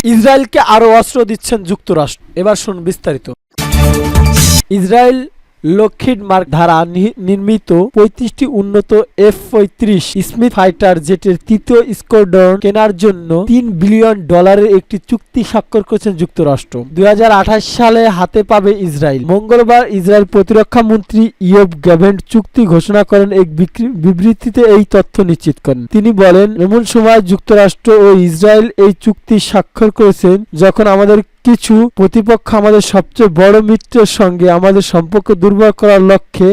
ইসরায়েলকে আরও অস্ত্র দিচ্ছেন যুক্তরাষ্ট্র। এবার শুনুন বিস্তারিত। ইসরায়েল লকহিড মার্টিন দ্বারা নির্মিত ৩৫টি উন্নত F-35 স্মিথ ফাইটার জেটের তৃতীয় স্কোয়াড্রন কেনার জন্য $৩ বিলিয়ন একটি চুক্তি স্বাক্ষর করেছেন যুক্তরাষ্ট্র। ২০২৮ সালে হাতে পাবে ইসরায়েল। মঙ্গলবার ইসরায়েল প্রতিরক্ষা মন্ত্রী ইয়োভ গ্যালেন্ট চুক্তি ঘোষণা করেন। এক বিবৃতিতে এই তথ্য নিশ্চিত করেন। তিনি বলেন, এমন সময় যুক্তরাষ্ট্র ও ইসরায়েল এই চুক্তি স্বাক্ষর করেছেন যখন আমাদের কিছু প্রতিপক্ষ আমাদের সবচেয়ে বড় মিত্রের সঙ্গে আমাদের সম্পর্ক দুর্বল করার লক্ষ্যে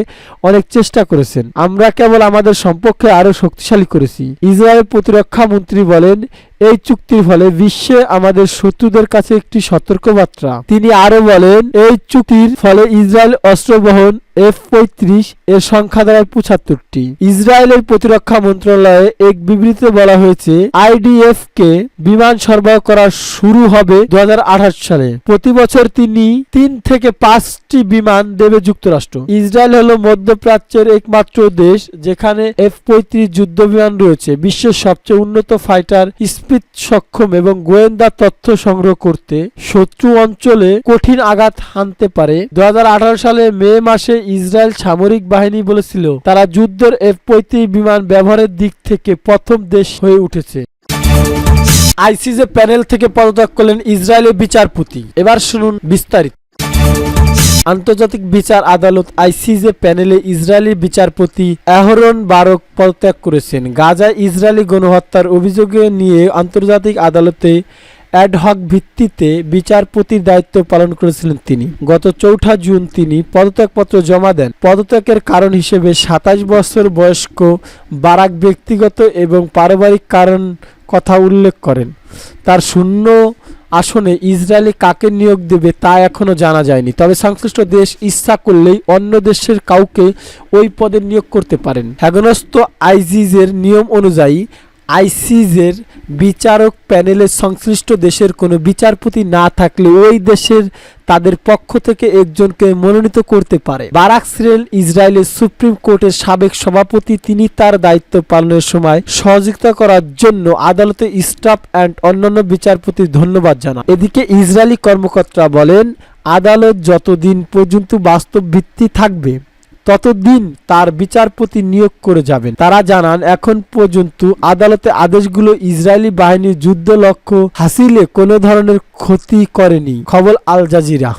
অনেক চেষ্টা করেছেন। আমরা কেবল আমাদের সম্পর্কে আরো শক্তিশালী করেছি। ইসরায়েল প্রতিরক্ষা মন্ত্রী বলেন, এই চুক্তির ফলে বিশ্বে আমাদের শত্রুদের কাছে একটি সতর্কবার্তা। তিনি আরো বলেন, এই চুক্তির ফলে ইসরায়েল অস্ত্র বহন F-35 এর সংখ্যা দাঁড়ায় ৭৫টি। ইসরায়েলের প্রতিরক্ষা মন্ত্রণালয়ে এক বিবৃতিতে বলা হয়েছে, IDF কে বিমান সরবরাহ করা শুরু হবে ২০২৮ সালে। প্রতি বছর ৩ থেকে ৫টি বিমান দেবে যুক্তরাষ্ট্র। ইসরায়েল হলো মধ্যপ্রাচ্যের একমাত্র দেশ যেখানে F-35 যুদ্ধ বিমান রয়েছে। বিশ্বের সবচেয়ে উন্নত ফাইটার স্পিড সক্ষম এবং গোয়েন্দা তথ্য সংগ্রহ করতে শত্রু অঞ্চলে কঠিন আঘাত হানতে পারে। ২০১৮ সালের মে মাসে ইসরায়েল সামরিক বাহিনী বলেছিল তারা যুদ্ধের F-35 বিমান ব্যবহারের দিক থেকে প্রথম দেশ হয়ে উঠেছে। ICJ প্যানেল থেকে পদত্যাগ করলেন ইসরায়েলের বিচারপতি। এবার শুনুন বিস্তারিত। আন্তর্জাতিক বিচার আদালত ICJ প্যানেলে ইসরায়েলি বিচারপতি অ্যাহরন বারক পদত্যাগ করেছেন। গাজায় ইসরায়েলি গণহত্যার অভিযোগে নিয়ে আন্তর্জাতিক আদালতে অ্যাডহক ভিত্তিতে বিচারপতির দায়িত্ব পালন করেছিলেন তিনি। গত ৪ জুন তিনি পদত্যাগপত্র জমা দেন। পদত্যাগের কারণ হিসেবে ২৭ বছর বয়স্ক বারাক ব্যক্তিগত এবং পারিবারিক কারণ কথা উল্লেখ করেন। তার শূন্য আসনে ইসরায়েলি কাকে নিয়োগ দেবে তা এখনো জানা যায়নি। তবে সংশ্লিষ্ট দেশ ইচ্ছা করলেই অন্য দেশের কাউকে ওই পদে নিয়োগ করতে পারেন। হেগনস্থ ICJের নিয়ম অনুযায়ী ICJের বিচারক প্যানেলের সংশ্লিষ্ট দেশের কোনো বিচারপতি না থাকলে ওই দেশের তাদের পক্ষ থেকে একজনকে মনোনীত করতে পারে। বারাক ছিলেন ইসরায়েলের সুপ্রিম কোর্টের সাবেক সভাপতি। তিনি তার দায়িত্ব পালনের সময় সহযোগিতা করার জন্য আদালতের স্টাফ অ্যান্ড অন্যান্য বিচারপতির ধন্যবাদ জানান। এদিকে ইসরায়েলি কর্মকর্তারা বলেন, আদালত যতদিন পর্যন্ত বাস্তব ভিত্তি থাকবে ততদিন তার বিচারপতি নিয়োগ করে যাবেন। তারা জানান, এখন পর্যন্ত আদালতের আদেশগুলো ইসরায়েলি বাহিনীর যুদ্ধ লক্ষ্য হাসিলে কোনো ধরনের ক্ষতি করেনি। খবর আল জাজিরা।